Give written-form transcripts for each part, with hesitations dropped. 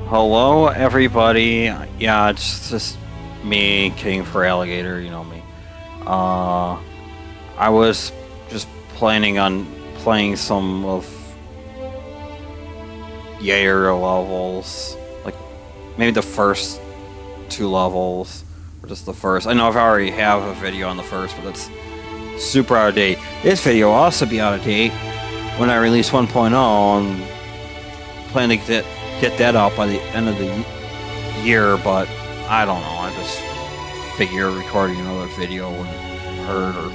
Hello, everybody. Yeah, it's just me, King for Alligator. You know me. I was just planning on playing some of YAH3R levels, like maybe the first two levels, or just the first. I know I've already have a video on the first, but that's super out of date. This video will also be out of date when I release 1.0. And plan to get that out by the end of the year, but I don't know. I just figure recording another video wouldn't hurt or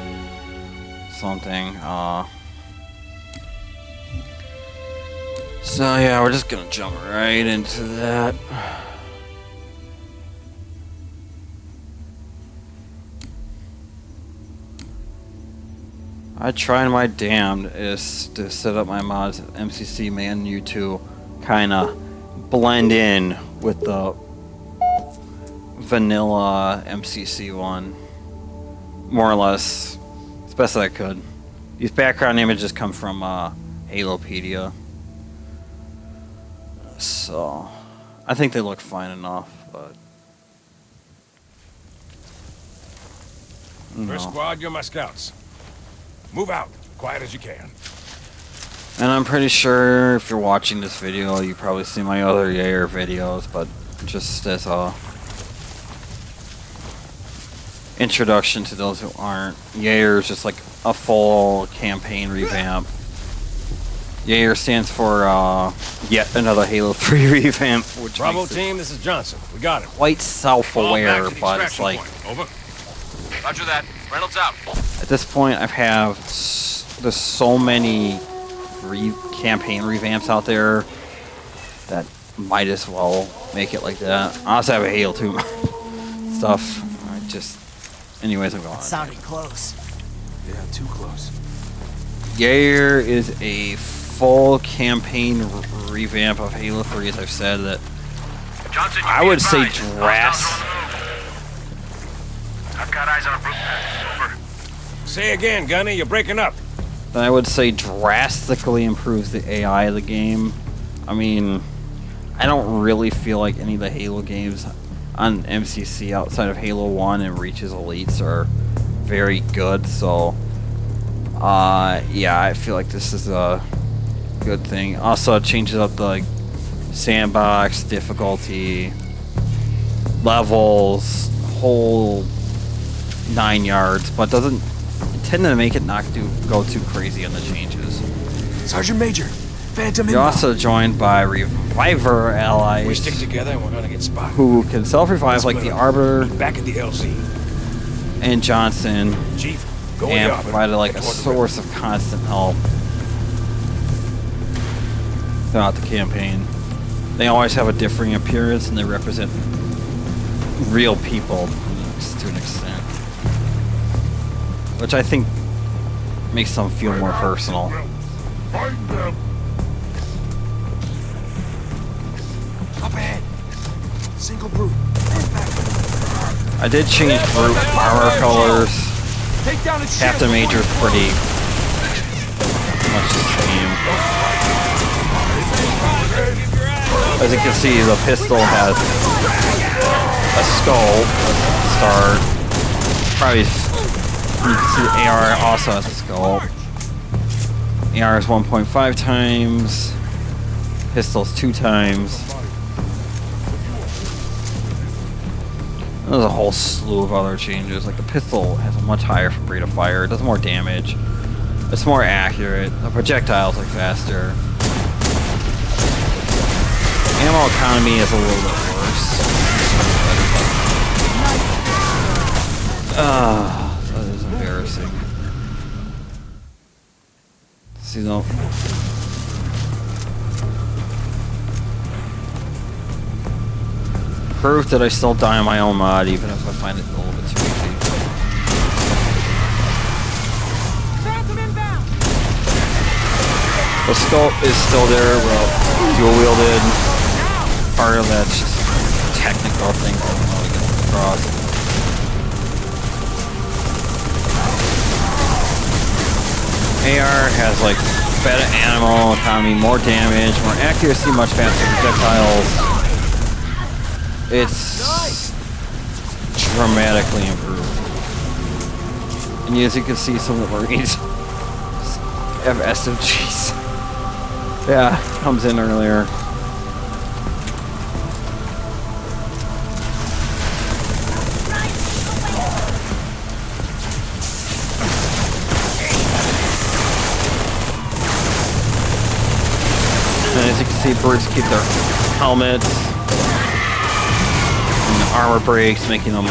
something. So yeah, we're just gonna jump right into that. I tried my damnedest to set up my mods MCC menu to kind of blend in with the vanilla MCC one, more or less, as best I could. These background images come from Halopedia, so I think they look fine enough. But First squad, you're my scouts. Move out, quiet as you can. And I'm pretty sure if you're watching this video, you probably see my other YAH3R videos, but just as a introduction to those who aren't, YAH3R is just like a full campaign revamp. YAH3R stands for yet another Halo 3 revamp, which Bravo makes team, this is Johnson. We got it. quite self-aware, but it's like, Over. Roger that. Reynolds out. at this point I've there's so many campaign revamps out there that might as well make it like that. I also have a Halo 2 stuff. Anyways, I'm going on. Sounding close. Yeah, too close. YAH3R is a full campaign revamp of Halo 3, as I've said. That Johnson, I would say I've got eyes on a brute pass. Over. Say again, Gunny, you're breaking up. I would say drastically improves the AI of the game. I mean, I don't really feel like any of the Halo games on MCC outside of Halo 1 and Reach's Elites are very good, so yeah, I feel like this is a good thing. Also, it changes up the like sandbox, difficulty, levels, whole 9 yards, but doesn't tend to make it not go too crazy on the changes. Sergeant Major, Phantom You're inbound. also joined by Reviver allies We stick together and we're gonna get spotted. who can self-revive like the Arbor Back at the LC. and Johnson, Chief, go in and the oven. provided like a Head toward the source of constant help throughout the campaign. They always have a differing appearance and they represent real people to an extent, which I think makes them feel more personal. Find them. Up ahead. Single brute. I did change brute armor colors. Take down its Captain Major's pretty much the same. As you can see, the pistol has a skull start. Probably you can see the AR also has a skull. AR is 1.5 times. Pistol's 2 times. There's a whole slew of other changes. Like the pistol has a much higher rate of fire. It does more damage. It's more accurate. The projectiles are faster. Ammo economy is a little bit worse. That is embarrassing. See though. Proof that I still die on my own mod, even if I find it a little bit too easy. The scope is still there, well, dual wielded. Part of that's just technical thing I don't know how to get across. AR has like better animal economy, more damage, more accuracy, much faster projectiles. It's dramatically improved. And as you can see, some of the Marines have SMGs. Yeah, comes in earlier. And as you can see, birds keep their helmets and the armor breaks, making them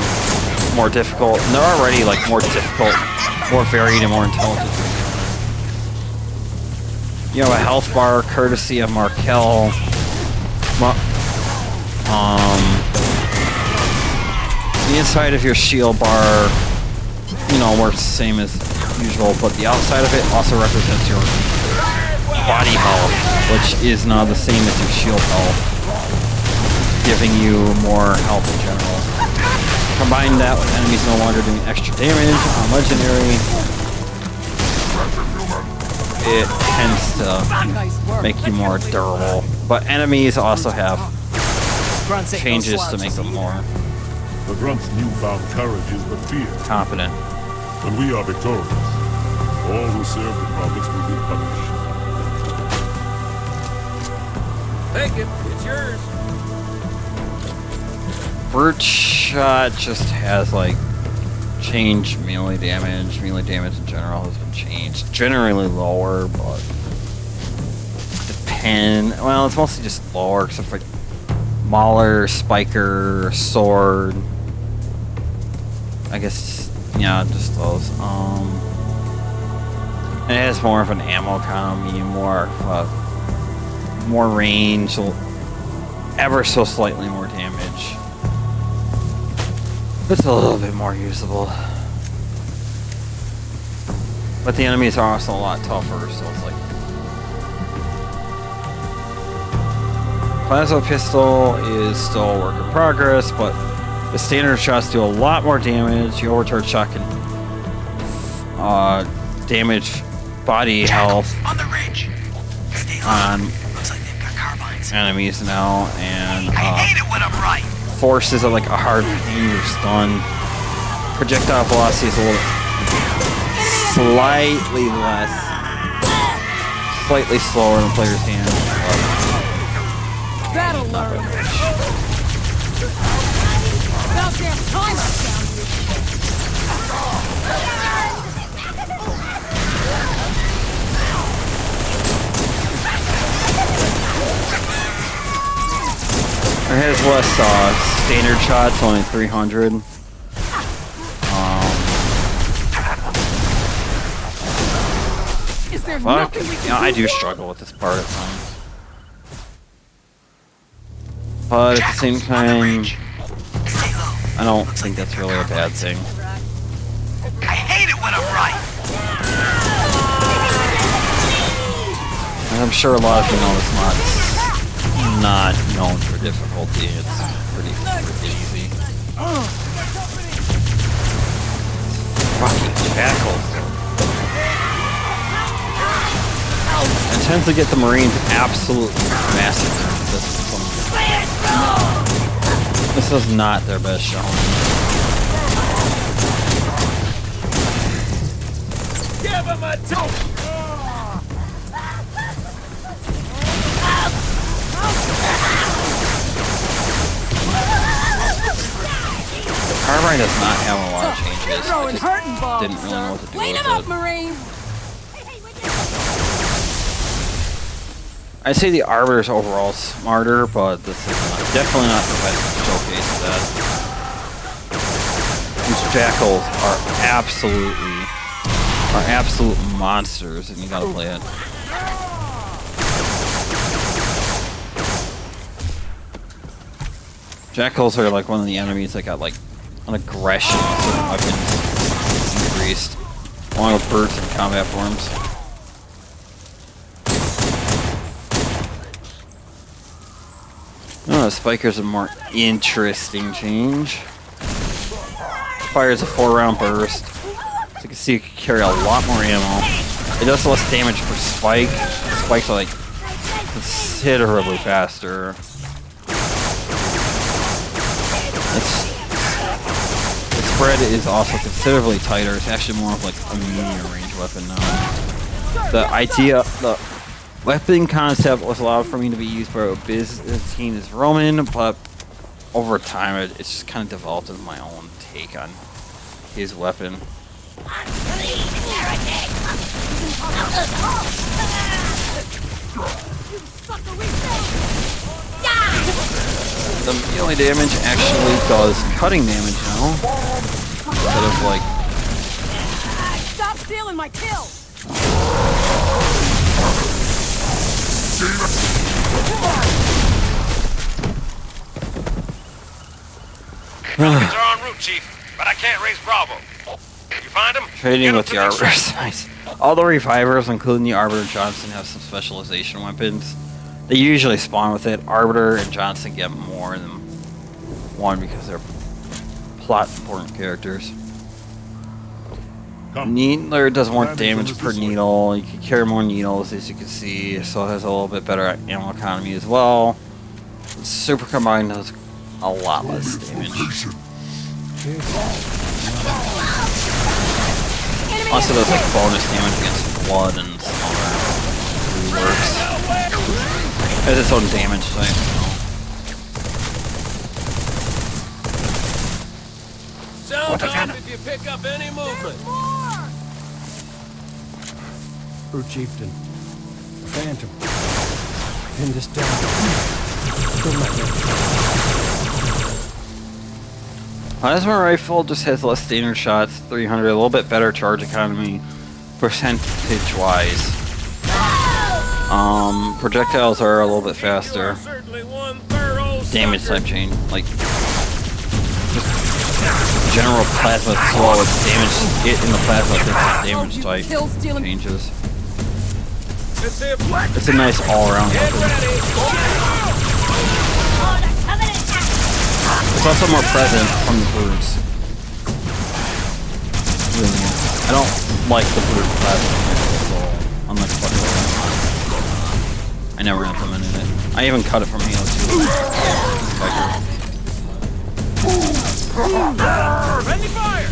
more difficult. And they're already like more difficult, more varied, and more intelligent. You have a health bar courtesy of Markel. The inside of your shield bar, you know, works the same as usual, but the outside of it also represents your body health, which is not the same as your shield health, giving you more health in general. Combine that with enemies no longer doing extra damage on legendary, it tends to make you more durable. But enemies also have changes to make them more The Grunt's newfound courage is but fear. competent. When we are victorious, all who serve the prophets will be punished. Take it. It's yours. Bird shot just has like changed melee damage. Melee damage in general has been changed. Generally lower, but well, it's mostly just lower except for Mauler, Spiker, Sword. I guess, yeah, just those. And it has more of an ammo economy, more range, ever so slightly more damage. It's a little bit more usable. But the enemies are also a lot tougher, so it's like... Plasma pistol is still a work in progress, but the standard shots do a lot more damage. The overcharge shot can damage body health On the ridge. Stay low. on Looks like they've got carbines. enemies now, and I hate it when I'm right. forces are like a hard pain or stun. Projectile velocity is a little slightly less, slightly slower in the player's hand. Battle learn. About damn time I found It has less standard shots, only 300. Is there Fuck. nothing we can Yeah, I do do? struggle with this part at times. But at the same time, Stay low. I don't think that's really a bad thing. I hate it when I'm right. And I'm sure a lot of you know this mod's not known for difficulty. It's pretty easy. Fucking jackals. It tends to get the Marines absolutely massacred. This is not their best showing. Give him a dope. Carbine does not have a lot of changes. I Throwing just hurting balls, didn't really know what to do Clean with him up, it. Marine. I'd say the Arbiter's overall smarter, but this is definitely not the best showcase of that. These jackals are absolute monsters, and you gotta play it. Jackals are like one of the enemies that got like an aggression of certain weapons increased, along with birds in combat forms. Oh, the Spiker's a more interesting change. Fires a 4-round burst. So you can see it can carry a lot more ammo. It does less damage per spike. Spikes are like considerably faster. The spread is also considerably tighter. It's actually more of like a medium range weapon now. The weapon concept was allowed for me to be used by a Byzantine Roman, but over time it's just kind of developed as my own take on his weapon. The melee damage actually does cutting damage now. Instead of like... Stop stealing my kill! Pelicans are en route, Chief, but I can't raise Bravo. You find them? Trading with the Arbiter is nice. All the revivers, including the Arbiter and Johnson, have some specialization weapons. They usually spawn with it. Arbiter and Johnson get more than one because they're plot important characters. Needler does more damage per needle. You can carry more needles, as you can see, so it has a little bit better ammo economy as well. Super Combine does a lot less damage. Also does like bonus damage against flood and some other reworks. It has its own damage type. Sound off if you pick up any movement. Brute Chieftain. Phantom. Pin this down. Don't let me. Plasma rifle just has less standard shots, 300, a little bit better charge economy, percentage-wise. Projectiles are a little bit faster. Damage type change, like just general plasma is slow. Its damage hit in the plasma thinks its damage type changes. It's a nice all-around weapon. It's also more present from the brutes. I don't like the brute plasma rifle, unlike Bucko. I never implemented it. I even cut it from Halo 2. Friendly fire!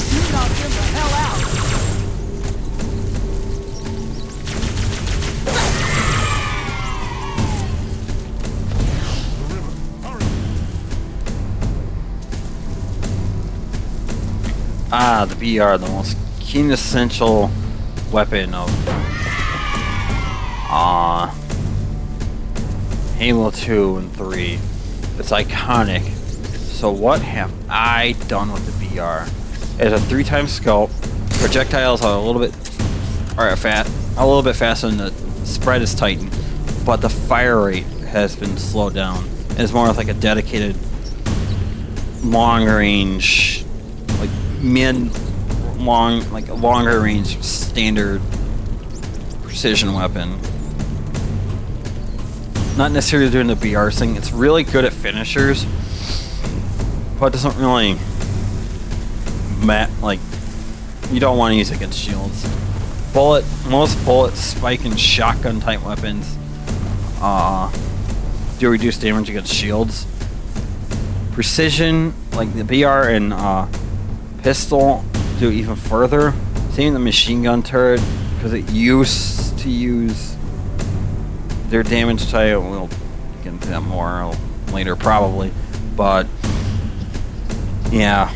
You knocked him the hell out! Ah, the BR, the most quintessential weapon of Halo 2 and 3. It's iconic. So what have I done with the BR? It's a 3-time scope. Projectiles are a little bit faster, and the spread is tightened, but the fire rate has been slowed down. It's more like a dedicated long range, like longer range standard precision weapon. Not necessarily doing the BR thing. It's really good at finishers, but it doesn't really you don't want to use it against shields. Most bullet spike and shotgun type weapons do reduce damage against shields. Precision, like the BR and pistol, do even further. Same the machine gun turret, because it used to use their damage type. We'll get into that more later probably, but yeah,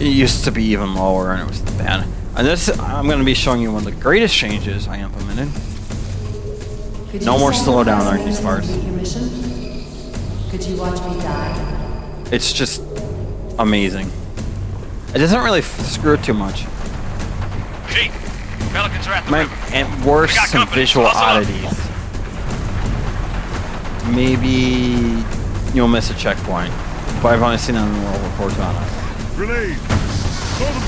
it used to be even lower and it was bad. And this, I'm going to be showing you one of the greatest changes I implemented. No more slowdown on these parts. Could you watch me die? It's just amazing. It doesn't really screw it too much. Chief, Pelicans are at the river. And worse, We got some company. visual Muscle up. oddities. Maybe you'll miss a checkpoint, but I've only seen it on the world of Cortana. Grenade!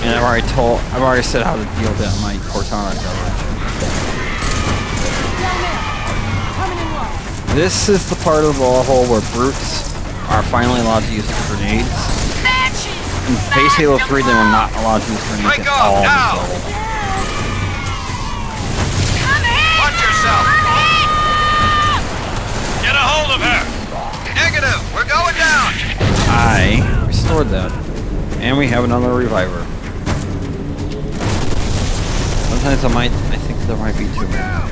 And I've already said how to deal with that in my Cortana coverage. Down there! Coming in low! This is the part of the level where brutes are finally allowed to use grenades. In base Halo 3, they were not allowed to use grenades Break at off all. in now. this level. Watch yourself! Get a hold of her! restored that. And we have another reviver. Sometimes I think there might be too many.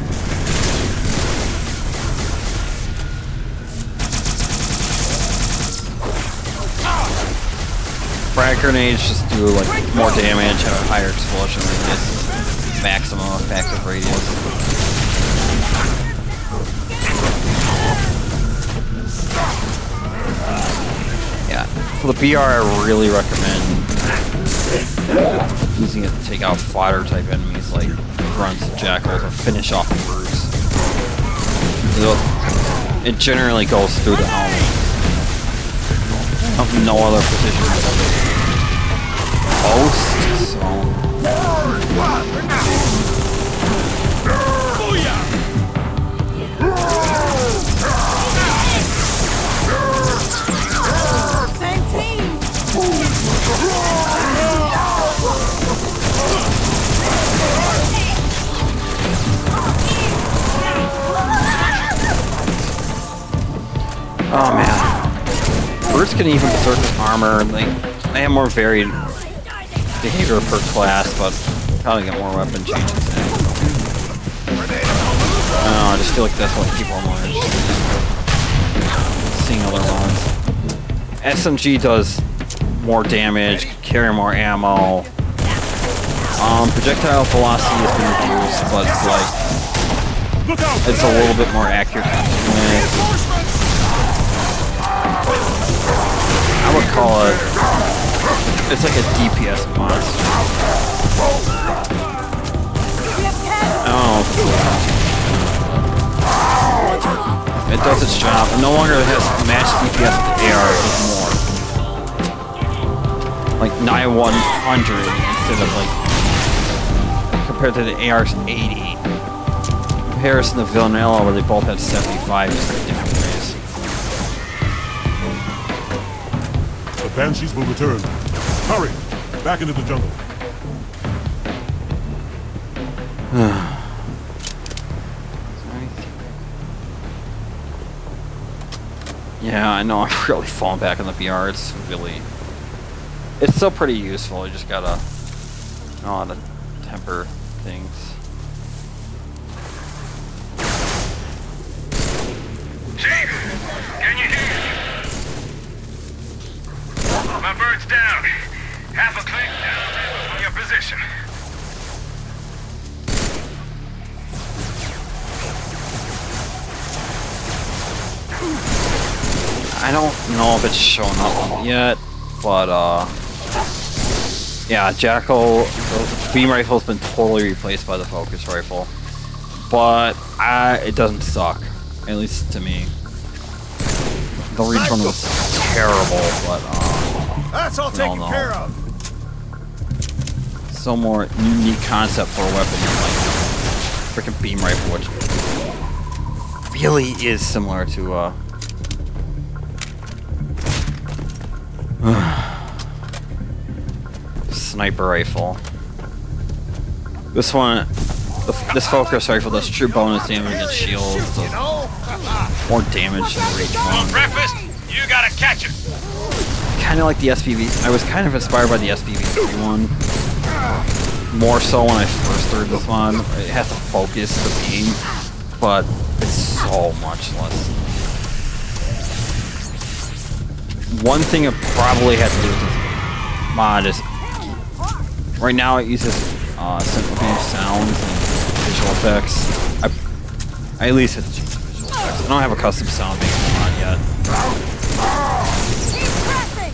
Frag grenades just do like more damage, have a higher explosion radius, maximum effective radius. Yeah, for the BR I really recommend using it to take out fodder type enemies like grunts and jackals or finish off the brutes. It generally goes through the helmet. No other position post, so Same team. oh man. Brutes can even berserk with armor, and they have more varied behavior per class, but probably get more weapon changes. I don't know, I just feel like that's what people are more interested in. Seeing other ones. SMG does more damage, carry more ammo. Projectile velocity has been reduced, but it's a little bit more accurate. I would call it, it's like a DPS monster. I don't know if it's it does its job. It no longer has matched DPS with the AR, it's more. Like 9-100 instead of like, compared to the AR's 80. In comparison to Villanella where they both had 75 just in different ways. The Banshees will return. Hurry! Back into the jungle. Yeah, I know, I'm really falling back on the BR. It's still pretty useful. You just gotta know how to temper things. Chief, can you hear me? My bird's down. Half a click down from your position. I don't know if it's shown up yet, but yeah, Jackal, the beam rifle's been totally replaced by the focus rifle, but it doesn't suck, at least to me. The reach one was terrible, but That's all taken care of. So more unique concept for a weapon than like freaking beam rifle, which really is similar to sniper rifle. This one, this focus rifle does true bonus damage against shields, does more damage than the reach Want one. breakfast? You gotta catch it. Kind of like the SPV. I was kind of inspired by the SPV3 one. More so when I first heard this one. It has to focus the beam, but it's so much less. One thing it probably had to do with this mod is right now it uses simplified sounds and visual effects. I at least had to change the visual effects. I don't have a custom sound based mod yet. Keep pressing.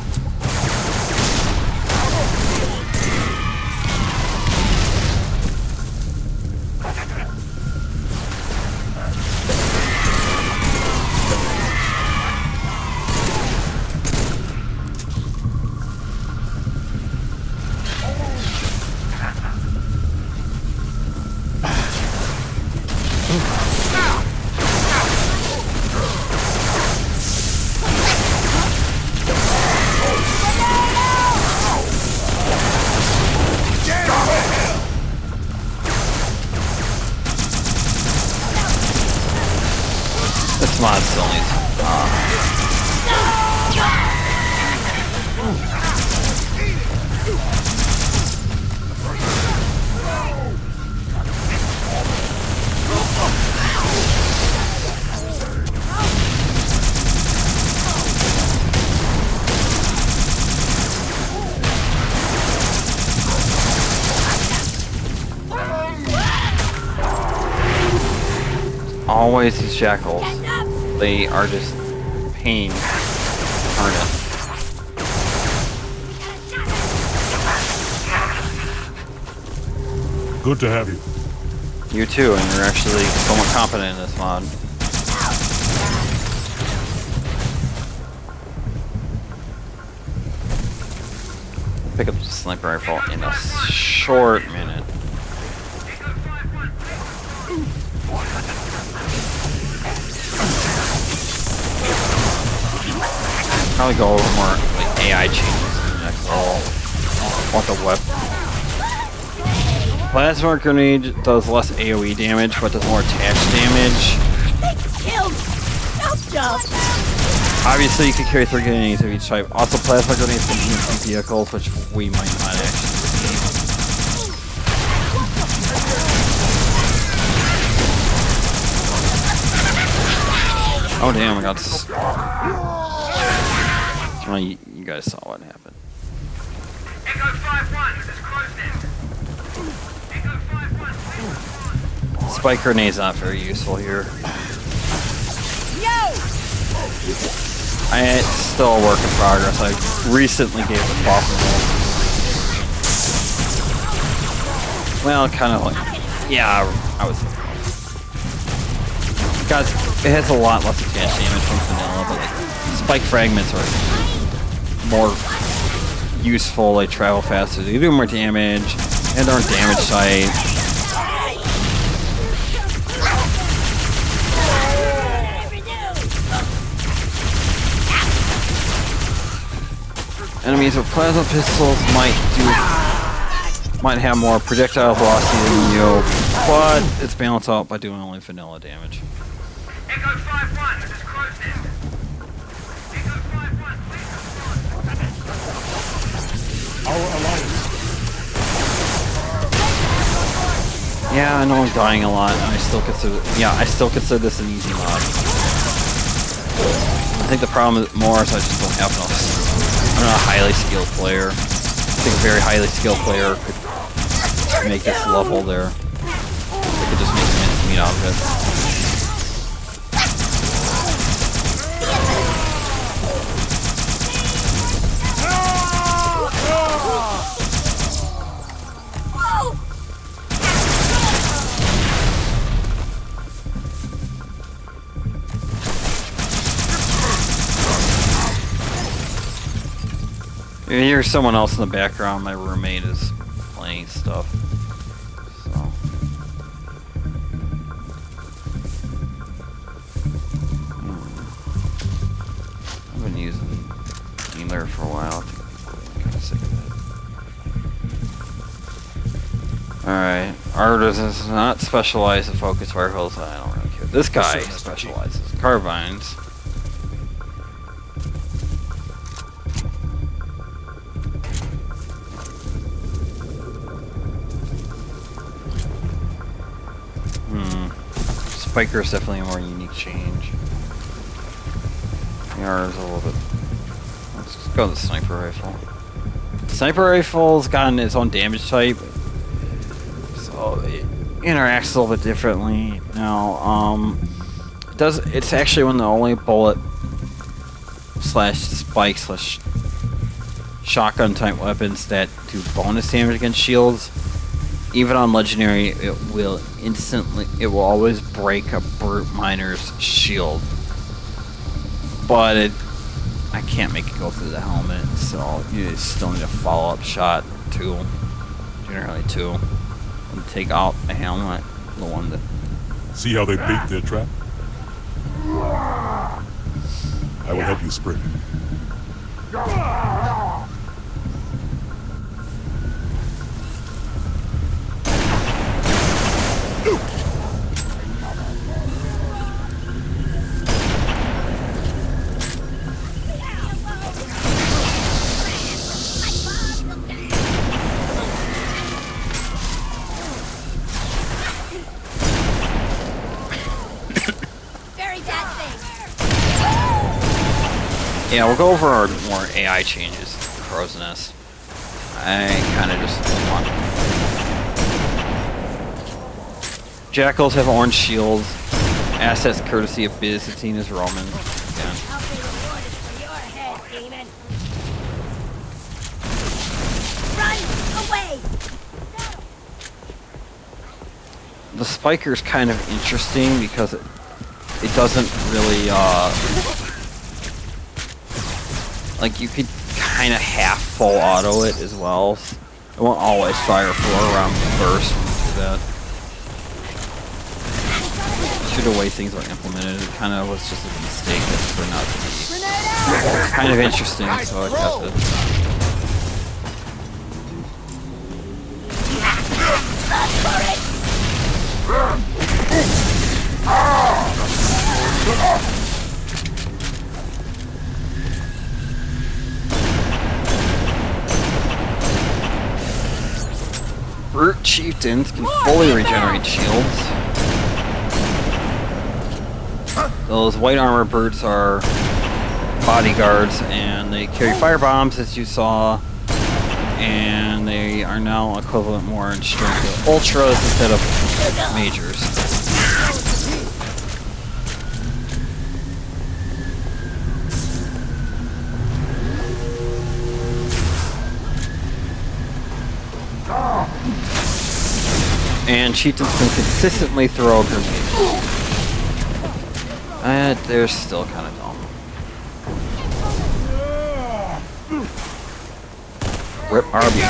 This mod still needs Always these jackals. They are just pain. Harness. Good to have you. You too, and you're actually somewhat competent in this mod. Pick up the sniper rifle in a short minute. Probably go over more like AI changes in the next level. Want the weapon. Plasma grenade does less AoE damage, but does more attach damage. Killed. Jump. Obviously, you can carry 3 grenades of each type. Also, plasma grenades can be used in vehicles, which we might not actually see. Oh damn! I got this. Oh, you guys saw what happened. Echo 5-1, this is close in. Echo 5-1. Spike grenade's not very useful here. It's still a work in progress. I recently gave it possible. Well, kind of like, yeah, I was. Guys, it has a lot less attached damage from vanilla, but like spike fragments are more useful. They travel faster. They do more damage, and they're on damage type. Enemies with plasma pistols might have more projectile velocity than you, but it's balanced out by doing only vanilla damage. Echo 5-1, this is close in. Echo 5-1, please respond. Our alliance. Yeah, I know I'm dying a lot, and I still consider this an easy mod. I think the problem more is I just don't have enough. I'm not a highly skilled player. I think a very highly skilled player could make this level there. They could just make mincemeat out of it. You hear someone else in the background. My roommate is playing stuff. So. I've been using Emir for a while. I think I'm kind of sick of it. Alright. Artis does not specialize in focus rifles. I don't really care. This guy specializes in carbines. Spiker is definitely a more unique change. YAH3R is a little bit. Let's just go with the sniper rifle. Sniper rifle's gotten its own damage type, so it interacts a little bit differently now. It's actually one of the only bullet slash spike slash shotgun type weapons that do bonus damage against shields. Even on legendary, it will always break a brute miner's shield. But I can't make it go through the helmet, so you still need a follow-up shot, generally two, and take out a helmet, the one that. See how they bait their trap? I will help you spring it. Yeah, we'll go over our more AI changes for Crow's Nest. I kind of just want. Jackals have orange shields, Assets courtesy of Byzantine Roman. Again. I'll be rewarded for your head, demon. Run away! The spiker's kind of interesting because it doesn't really like you could kind of half full auto it as well. It won't always fire 4 rounds burst when you do that. Due to the way things are implemented, it kind of was just a mistake that turned out to be kind of interesting, so I kept it. Brute chieftains can fully regenerate shields. Those white armor brutes are bodyguards, and they carry fire bombs, as you saw, and they are now equivalent more in strength to ultras instead of majors. And chieftains can consistently throw grenades. They're still kind of dumb. Rip RB.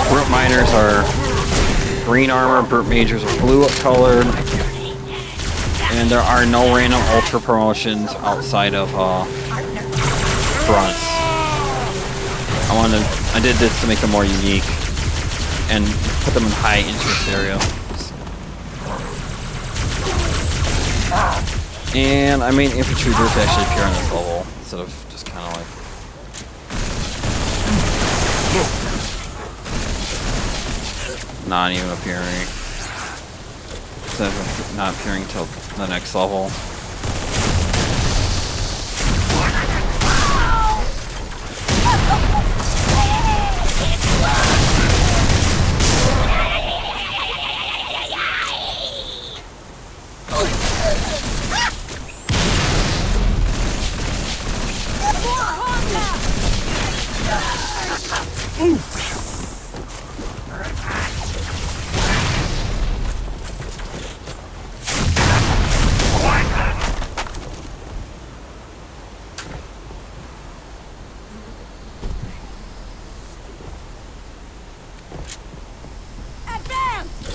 Brute miners are green armor, brute majors are blue colored, and there are no random ultra promotions outside of grunts. I did this to make them more unique and put them in high interest areas. And I made infantry brutes actually appear on this level instead of just kind of like. Not even appearing. Instead of not appearing till the next level.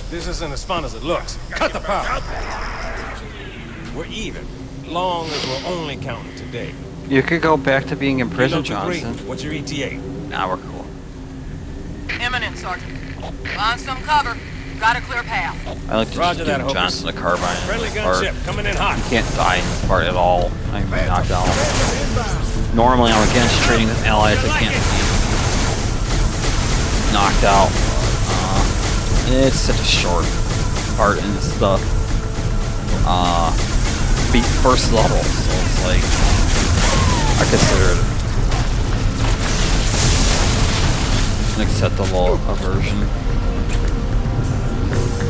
This isn't as fun as it looks. Cut the power. We're even, long as we're only counting today. You could go back to being in prison, Kilo 2-3, Johnson. what's your ETA? Nah, we're cool. Imminent, Sergeant. Find some cover. Got a clear path. I like to Roger just that, give Hopus. Johnson a carbine in Friendly this part. gunship coming in hot. You can't die in this part at all. I'm knocked out. Normally I'm against trading with allies that can't be knocked out. It's such a short part in the first level, so it's like I consider it an acceptable version.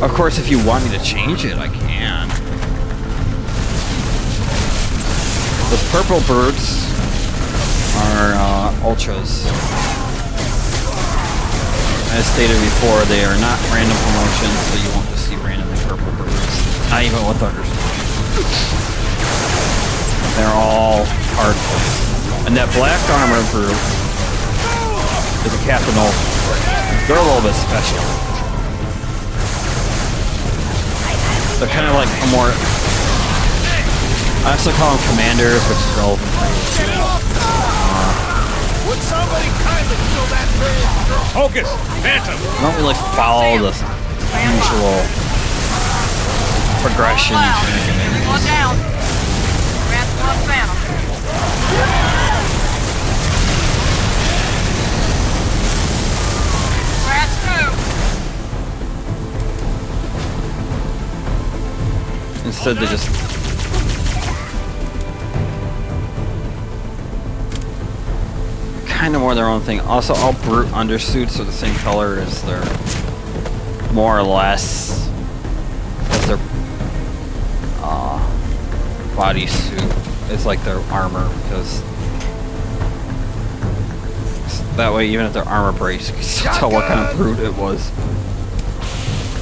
Of course, if you want me to change it, I can. The purple birds are ultras. As stated before, they are not random promotions, so you won't just see randomly purple birds. Not even with others. They're all hard points. And that black armor group is a Captain Ultra. They're a little bit special. They're kind of like a more... I also call them commanders, which is relevant for you. Would somebody kindly kill that bridge? Hocus! Phantom! I don't really follow the usual progression. One down. Grab one phantom. Instead, they just kind of more their own thing. Also, all brute undersuits are the same color as their, more or less, as their bodysuit. It's like their armor, because that way, even if their armor breaks, you can still tell what kind of brute it was.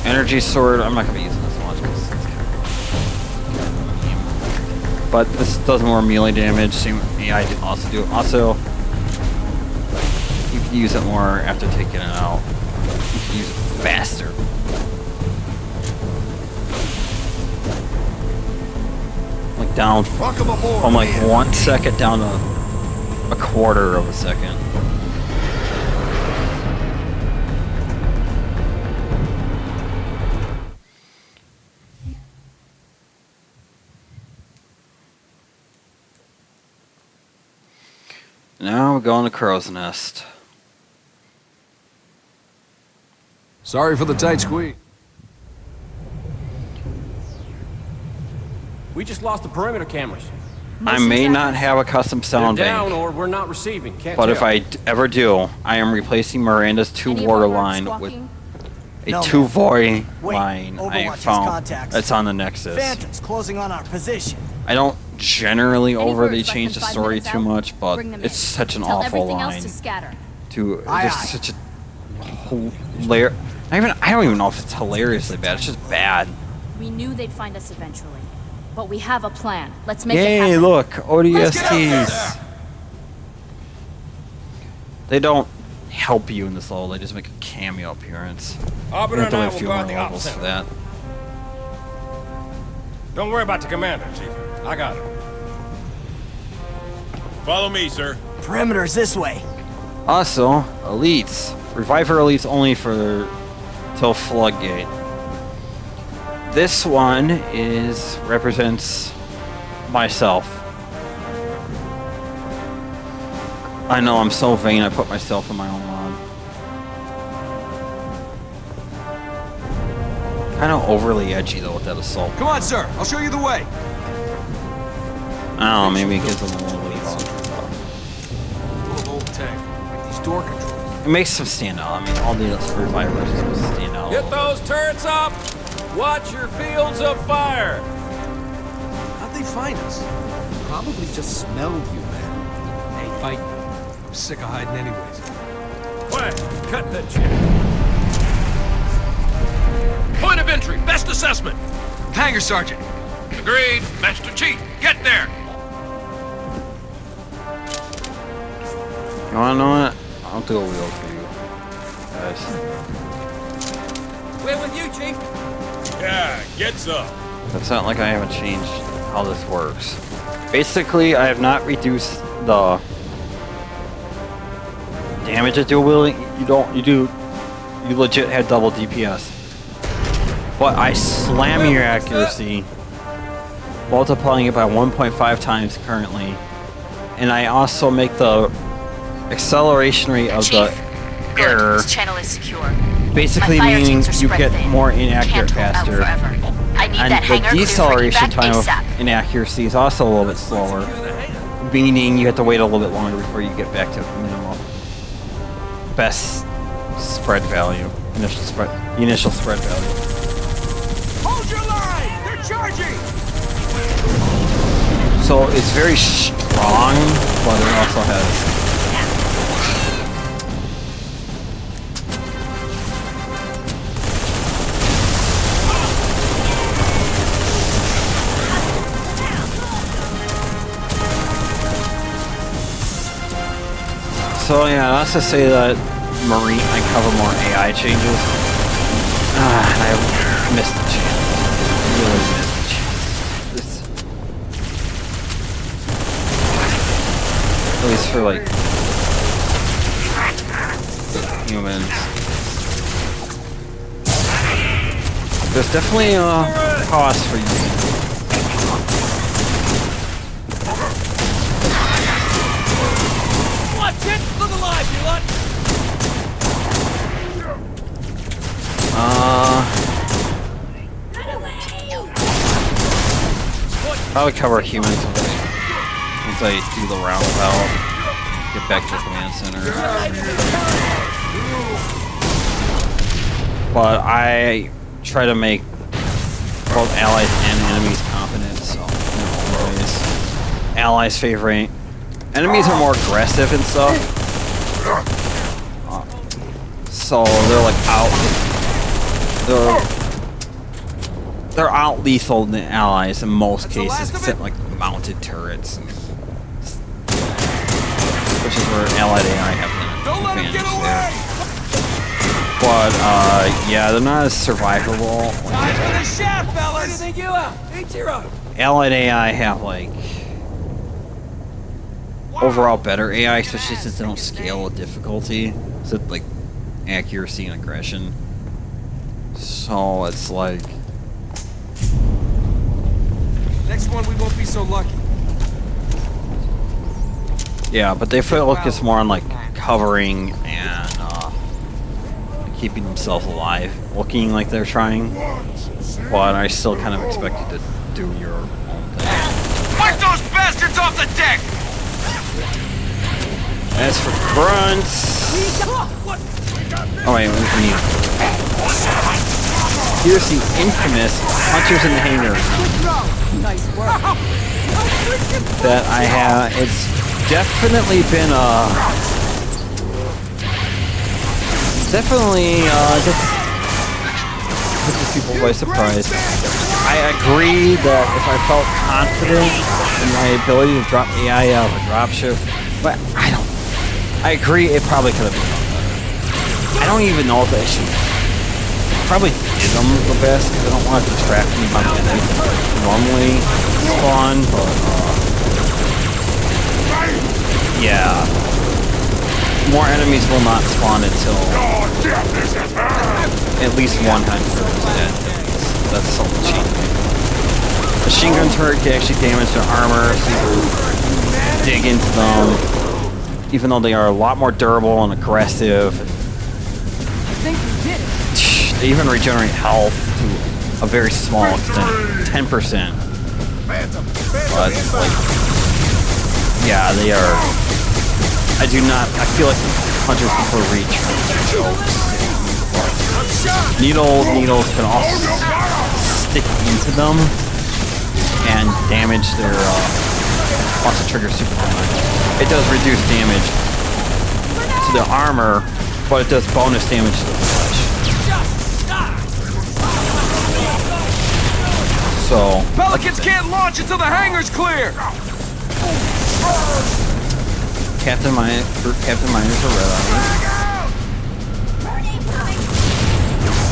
Energy sword, I'm not going to be using this much because it's kind of, but this does more melee damage. Same AI can also do. Also, you can use it more after taking it out. You can use it faster. Like down from like 1 second down to a quarter of a second. Now we're going to Crow's Nest. Sorry for the tight squeeze. We just lost the perimeter cameras. I may not have a custom sound They're down bank, or we're not receiving. Can't but tell. if I ever do, I am replacing Miranda's two-water line with a two-voice line I found that's on the Nexus. Phantoms closing on our position. I don't generally Any overly words less change than the 5 story minutes too out? much, but Bring them it's in. such an Tell awful everything else line to scatter. to Aye, just aye. such a hilarious. I don't even know if it's hilariously bad. It's just bad. We knew they'd find us eventually. But we have a plan. Let's make it Yay! happen. Look, ODSTs. They don't help you in this level. They just make a cameo appearance. You Arbiter have to and I wait a will few more guard the op levels for center. that. Don't worry about the commander, Chief. I got it. Follow me, sir. Perimeter's this way. Also, elites. Reviver elites only for till Floodgate. This one represents myself. I know I'm so vain. I put myself in my own mod. Kind of overly edgy though with that assault. Come on, sir. I'll show you the way. I don't know. Maybe it gives them a little bit of. Little old tank. Like these door controls. It makes them stand out. I mean, all the revivers are supposed to stand out. Get those turrets up! Watch your fields of fire! How'd they find us? Probably just smelled you, man. Hey, bite me. I'm sick of hiding anyways. Quiet! Cut that shit! Point of entry, best assessment. Hangar Sergeant. Agreed. Master Chief, get there. You wanna know what? I'll do a wheel for you, guys. We're with you, Chief. Yeah, gets up. It's not like I haven't changed how this works. Basically, I have not reduced the damage at dual wielding. You legit had double DPS. But I slam your accuracy, multiplying it by 1.5 times currently. And I also make the acceleration rate of the error This channel is secure. basically My fire meaning teams are you spread get thin. more inaccurate Can't hold out faster. forever. I need And that the hangar cleared for deceleration evac time of ASAP. inaccuracy is also a little bit slower, meaning you have to wait a little bit longer before you get back to minimum best spread value, initial spread value. Hold your line! They're charging! So it's very strong, but it also has. So yeah, that's to say that Marine I cover more AI changes. And I missed the chance. Really missed the chance. At least for like humans. There's definitely a cost for using. Watch it! Look alive, you lot! Probably cover humans once I do the roundabout. Get back to the command center. But I try to make both allies and enemies confident, so always. Allies favorite. Enemies are more aggressive and stuff. So they're like out. They're out lethal than allies in most cases, except like mounted turrets, which is where allied AI have an advantage there. But yeah, they're not as survivable. Allied AI have like overall better AI, especially since they don't scale with difficulty, so like accuracy and aggression. So it's like Next one, we won't be so lucky. yeah, but they focus more on like covering and keeping themselves alive, looking like they're trying. But I still kind of expect you to do your own thing. Wipe those bastards off the deck! As for grunts, oh wait, we need. Here's the infamous hunters in the hangar. Nice work. That I have. It's definitely been took people by surprise. I agree that if I felt confident in my ability to drop AI out of a dropship, but I agree it probably could have been done better. I don't even know if I should probably did them the best because I don't want to distract me from enemies that normally spawn, but yeah. More enemies will not spawn until at least 100 is dead. That's something cheap. Machine gun turret can actually damage their armor, so you can dig into them, even though they are a lot more durable and aggressive. I think we did it. They even regenerate health to a very small extent, 10%. But like, yeah, they are. I feel like hunters before reach needles can also stick into them and damage their also trigger super damage. It does reduce damage to their armor, but it does bonus damage to the flesh. So Pelicans can't launch until the hangar's clear. Captain Miners are red on me.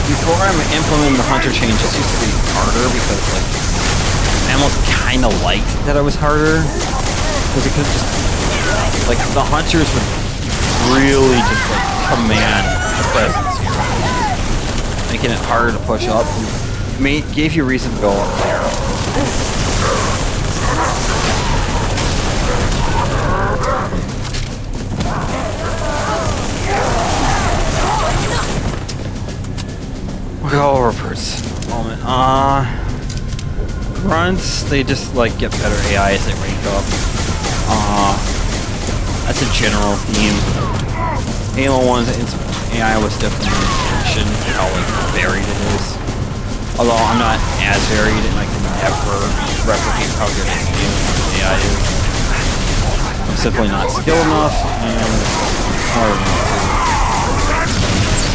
Before I implemented the hunter change, this used to be harder because like I almost kind of liked that it was harder because it could just like the hunters would really just like command the presence here, making it harder to push up. Gave you reason to go up there. We'll go over for a moment. Grunts, they just like get better AI as they rank up. That's a general theme. Halo 1's AI was definitely an exception to how like varied it is. Although I'm not as varied and I can never replicate how good AI is. I'm simply not skilled enough and hard enough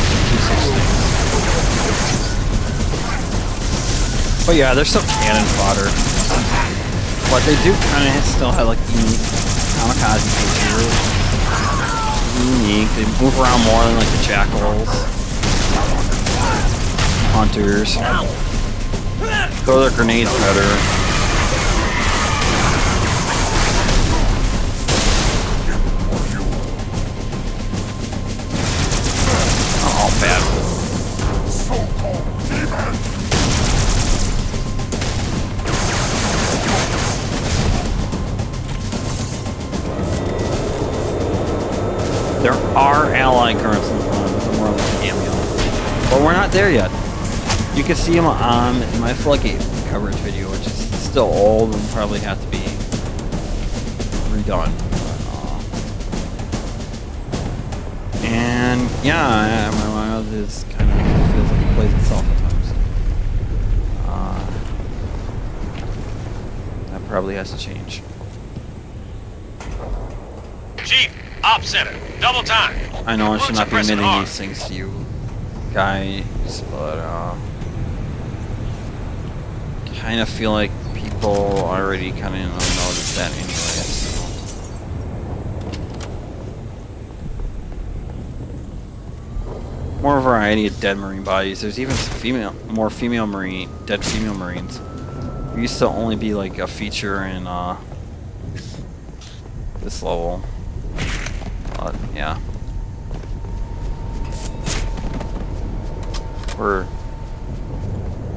to do such things. But yeah, they're still cannon fodder. But they do kind of still have like unique kamikaze features. Unique. They move around more than like the jackals. Hunters. Throw their grenades better. Oh, bad. There are ally currents in the front, but more like a cameo. But we're not there yet. You can see them on my floodgate coverage video, which is still old and probably have to be redone. And yeah, my mouth is kind of feels like it plays itself at times. That probably has to change. Chief, op center, double time. I know I should not be Pressing admitting hard. these things to you guys, but kind of feel like people already kind of noticed that anyway. So. More variety of dead marine bodies. There's even some more dead female marines. There used to only be like a feature in this level. But yeah.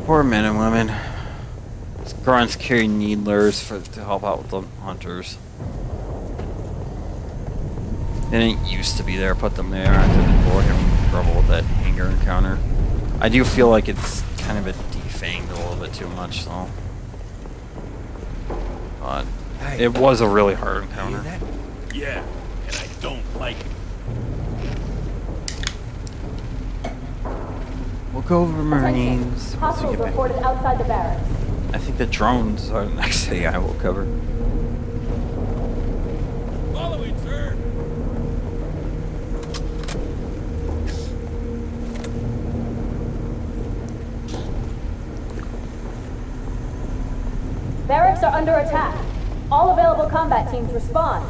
Poor men and women. Grunts carry needlers to help out with the hunters. They didn't used to be there, put them there after the board having trouble with that hangar encounter. I do feel like it's kind of a defanged a little bit too much, though. But Hey, it was a really hard you hear encounter. that? Yeah, and I don't like it. We'll go over Marines once we get back. outside the barracks. I think the drones are the next thing I will cover. Following, sir. Barracks are under attack. All available combat teams respond.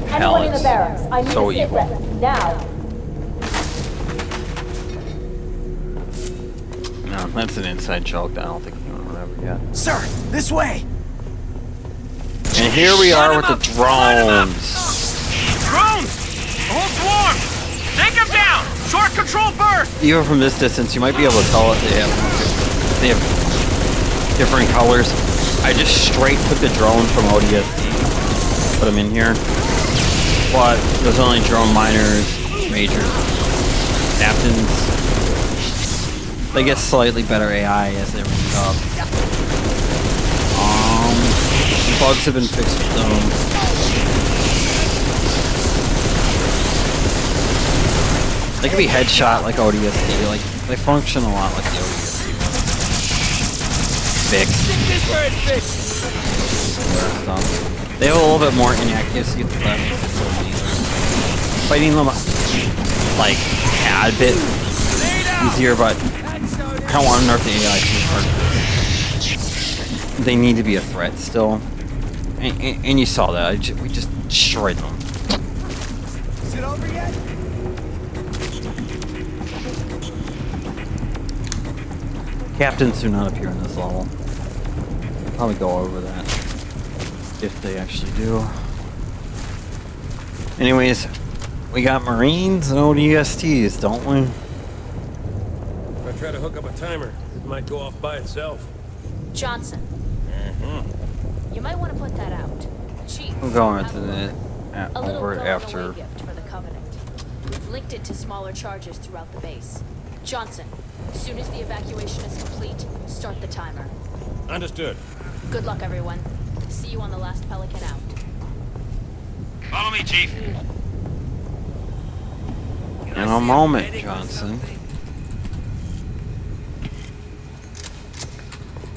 Hell, Anyone in the it's barracks, I need so a sit evil. rep. Now. No, that's an inside joke that I don't think anyone would ever get. Sir, this way! And here we are with the drones. Drones! The whole swarm! Take them down! Short control burst! Even from this distance, you might be able to tell that they have different colors. I just straight took the drone from ODST, put them in here. But there's only drone minors, majors, captains. They get slightly better AI as they rank up. Bugs have been fixed with them. They can be headshot like ODST. Like they function a lot like the ODST. Fixed. They have a little bit more inaccuracy with the weapons. Fighting them like a bit easier, but I don't want to nerf the AI too hard. They need to be a threat still. And you saw that. We just destroyed them. Is it over yet? Captains do not appear in this level. Probably go over that. If they actually do. Anyways, we got Marines and ODSTs, don't we? If I try to hook up a timer, it might go off by itself. Johnson. You might want to put that out. Chief. We'll go have into a it A little over going-away after. gift for the Covenant. We've linked it to smaller charges throughout the base. Johnson, as soon as the evacuation is complete, start the timer. Understood. Good luck, everyone. See you on the last Pelican out. Follow me, Chief. In a moment, Johnson.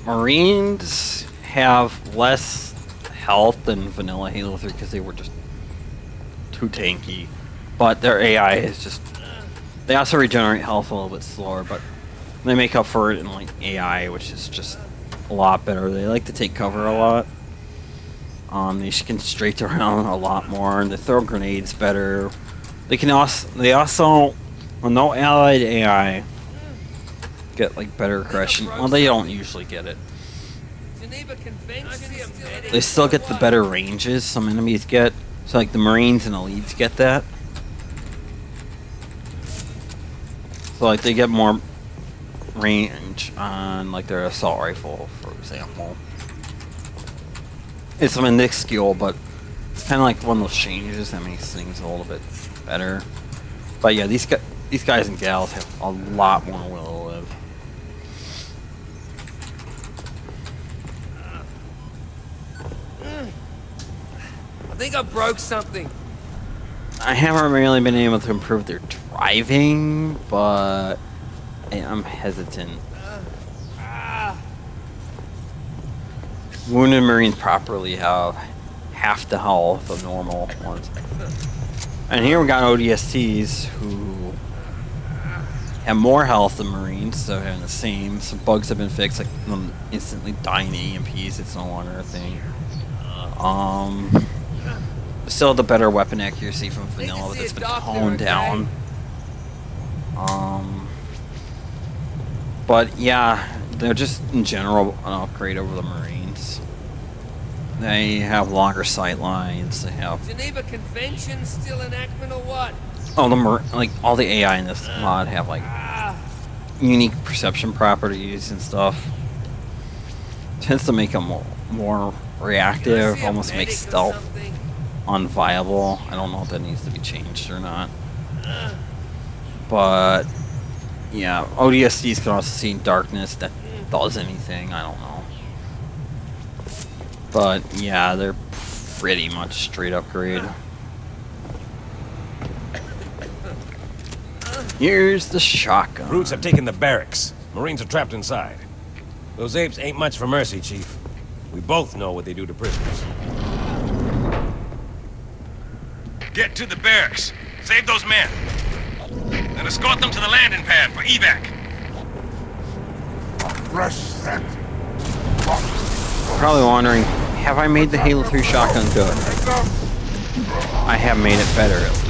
Marines have less health than vanilla Halo 3 because they were just too tanky. But their AI is just... They also regenerate health a little bit slower, but they make up for it in like AI, which is just a lot better. They like to take cover a lot. They can straight around a lot more, and they throw grenades better. They also, with no allied AI, get like better aggression. Well, they don't usually get it. They still get the better ranges some enemies get. So like the Marines and Elites get that. So like they get more range on like their assault rifle, for example. It's a mixed skill, but Kind of like one of those changes that makes things a little bit better. But yeah, these guys and gals have a lot more will to live. I think I broke something. I haven't really been able to improve their driving, but I'm hesitant. Wounded Marines properly have half the health of normal ones. And here we got ODSTs who have more health than Marines, so having the same. Some bugs have been fixed, like them instantly dying to EMPs, it's no longer a thing. Still the better weapon accuracy from vanilla, but it's been toned down. But yeah, they're just in general an upgrade over the Marines. They have longer sight lines. They have Geneva Convention still enactment or what? like all the AI in this mod have like unique perception properties and stuff. Tends to make them more reactive, almost makes stealth unviable. I don't know if that needs to be changed or not. But yeah, ODSTs can also see darkness that does anything. I don't know. But yeah, they're pretty much straight upgrade. Here's the shotgun. Brutes have taken the barracks. Marines are trapped inside. Those apes ain't much for mercy, Chief. We both know what they do to prisoners. Get to the barracks. Save those men. And escort them to the landing pad for evac. Fresh scent. Probably wondering, have I made the Halo 3 shotgun good? I have made it better at least.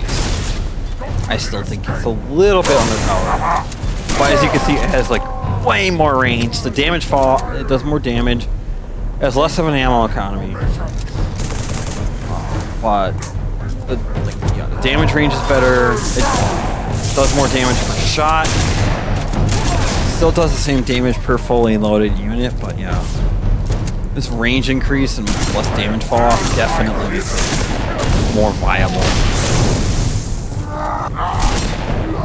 I still think it's a little bit underpowered. But as you can see, it has like way more range. The damage fall, it does more damage. It has less of an ammo economy. But the damage range is better. It does more damage per shot. Still does the same damage per fully loaded unit, but yeah. This range increase and less damage fall off definitely makes it more viable.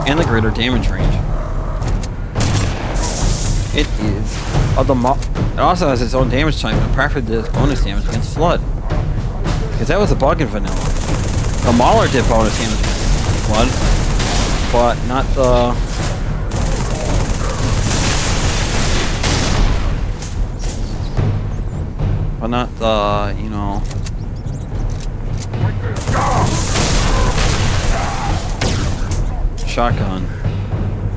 And the greater damage range. It is. It also has its own damage type, and practically does bonus damage against Flood. Because that was a bug in vanilla. The Mauler did bonus damage against Flood, but not the... But not the, you know... Shotgun.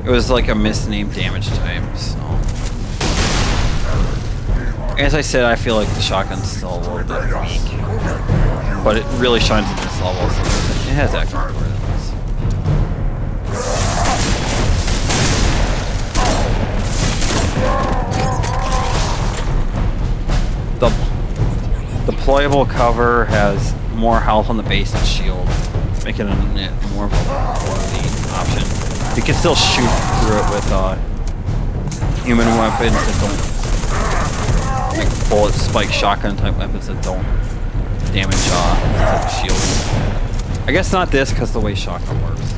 It was like a misnamed damage type, so... As I said, I feel like the shotgun's still a little bit weak. But it really shines at this level, so it has that converted. The deployable cover has more health on the base and shield, making it more of a quality option. You can still shoot through it with human weapons that don't, like bullet spike shotgun type weapons that don't damage shield. I guess not this because the way shotgun works.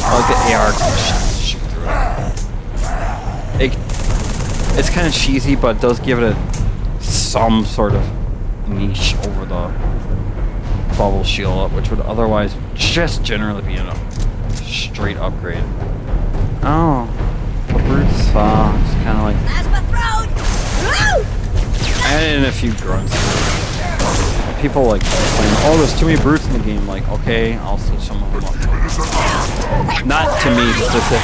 I like the AR can shoot through it. It's kind of cheesy, but it does give it some sort of niche over the bubble shield up, which would otherwise just generally be a straight upgrade. Oh, the brutes, it's kind of like... I added in a few grunts. People like complain, oh, there's too many brutes in the game. Like, okay, I'll switch some of them up. Not to me specifically.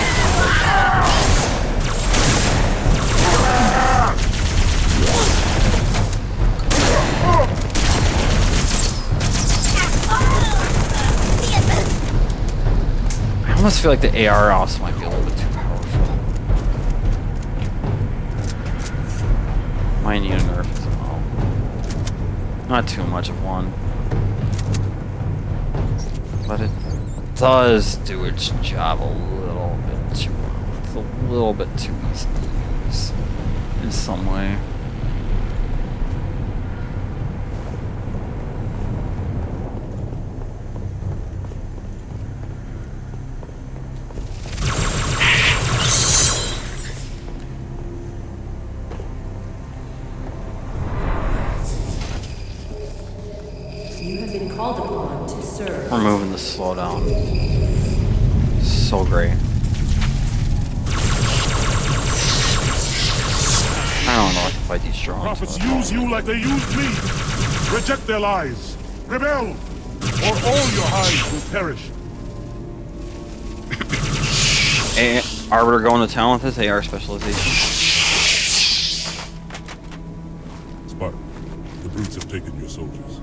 I almost feel like the AR also might be a little bit too powerful. Might need a nerf as well. Not too much of one. But it does do its job a little bit too well. It's a little bit too easy to use. in some way. You have been called upon to serve. Removing the slowdown. So great. I don't know how to fight these drones. Prophets use you like they used me. Reject their lies. Rebel, or all your hides will perish. Arbiter going to town with his AR specialization. Spartan, the brutes have taken your soldiers.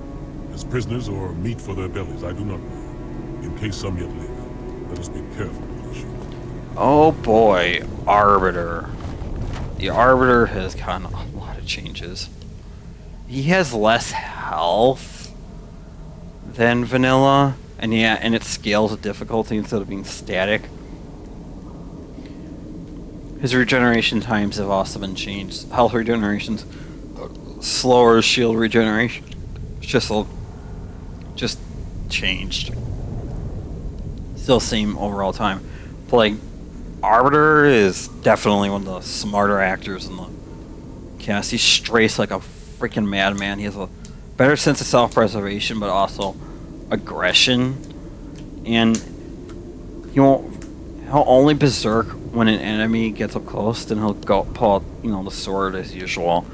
As prisoners or meat for their bellies, I do not know. In case some yet live, let us be careful with the shoot. Oh boy, Arbiter. The Arbiter has gotten a lot of changes. He has less health than vanilla, and yeah, and it scales with difficulty instead of being static. His regeneration times have also been changed. Health regeneration's slower, shield regeneration just changed. Still same overall time. But like, Arbiter is definitely one of the smarter actors in the cast. He strays like a freaking madman. He has a better sense of self-preservation, but also aggression. And he'll only berserk when an enemy gets up close. Then he'll go pull out, the sword as usual.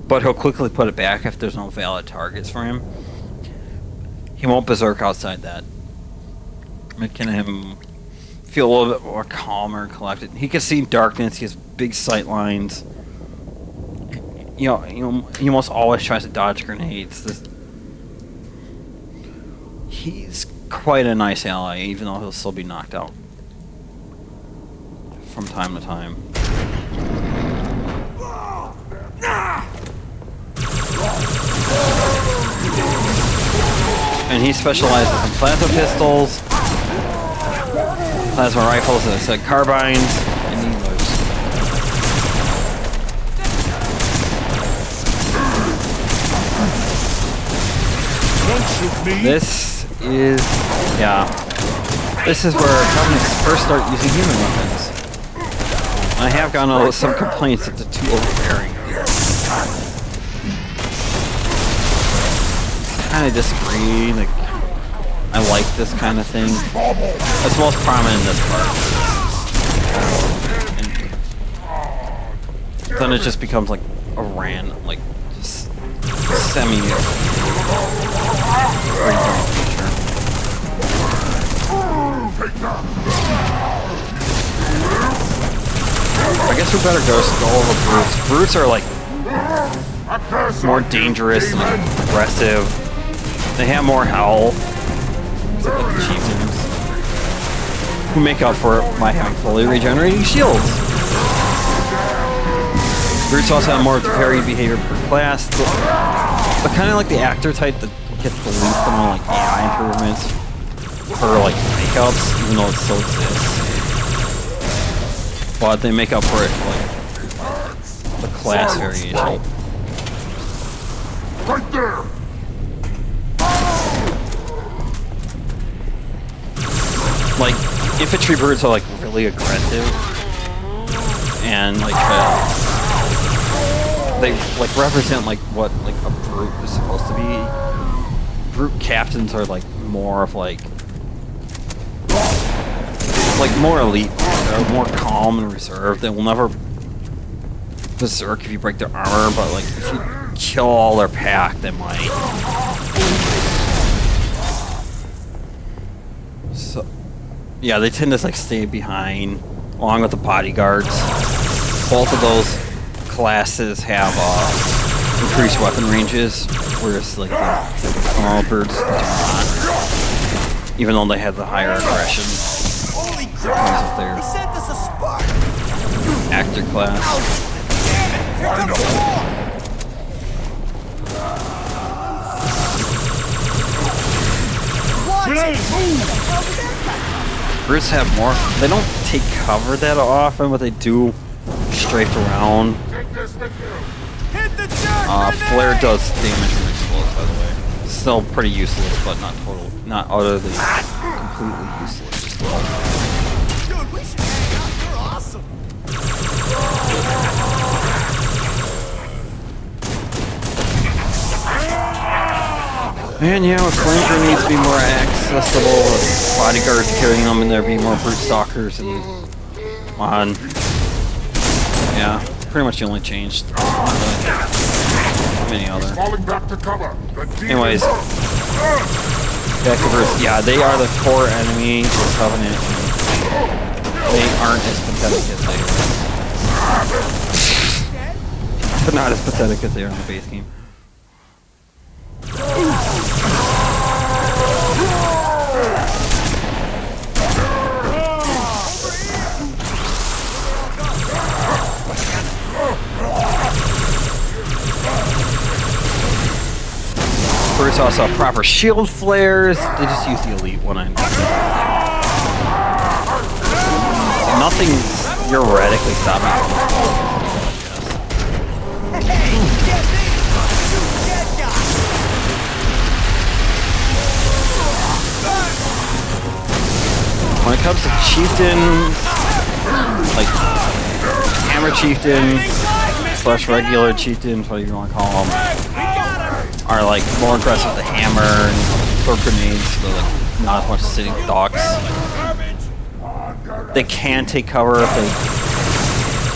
But he'll quickly put it back if there's no valid targets for him. He won't berserk outside that, making him feel a little bit more calmer and collected. He can see darkness. He has big sight lines. He almost always tries to dodge grenades. He's quite a nice ally, even though he'll still be knocked out from time to time. And he specializes in plasma pistols, plasma rifles, as I said, carbines, and needlers. Don't shoot me. This is where Covenants first start using human weapons. I have gotten some complaints that they're too overbearing. I disagree. Like, I like this kind of thing. It's most prominent in this part. And then it just becomes like a random, like just semi. I guess we better go over brutes. Brutes are like more dangerous and aggressive. They have more health. It's like the chieftains, who make up for it by having fully regenerating shields. Brutes also have more varied behavior per class, but kind of like the actor type that gets the least amount of like AI improvements for like makeups, even though it still exists. But they make up for it like the class variation. Right there. Like, infantry brutes are like really aggressive, and like they like represent like what like a brute is supposed to be. Brute captains are like more of like more elite. They're more calm and reserved. They will never berserk if you break their armor, but like if you kill all their pack, they might. So. Yeah, they tend to like stay behind, along with the bodyguards. Both of those classes have increased weapon ranges, whereas like the normal birds do not. Even though they have the higher aggression. Holy crap! He sent us a spark! Actor class. Damn it! Brutes have more. They don't take cover that often, but they do strafe around. Flare does damage from explosives, by the way. Still pretty useless, but not utterly, completely useless. Dude, we should hang out. You're awesome. And yeah, with flamer needs to be more accessible, with bodyguards carrying them, and there be more brute stalkers, and yeah, pretty much the only change. Many other. Anyways, Vectors, yeah, they are the core enemy of the Covenant. They aren't as pathetic as they are. But not as pathetic as they are in the base game. Brutes also have proper shield flares. They just use the elite one. Nothing theoretically stopping me when it comes to chieftains, like hammer chieftains / regular chieftains, whatever you want to call them, are like more aggressive with the hammer and throw grenades, so they're like not as much sitting ducks. They can take cover if they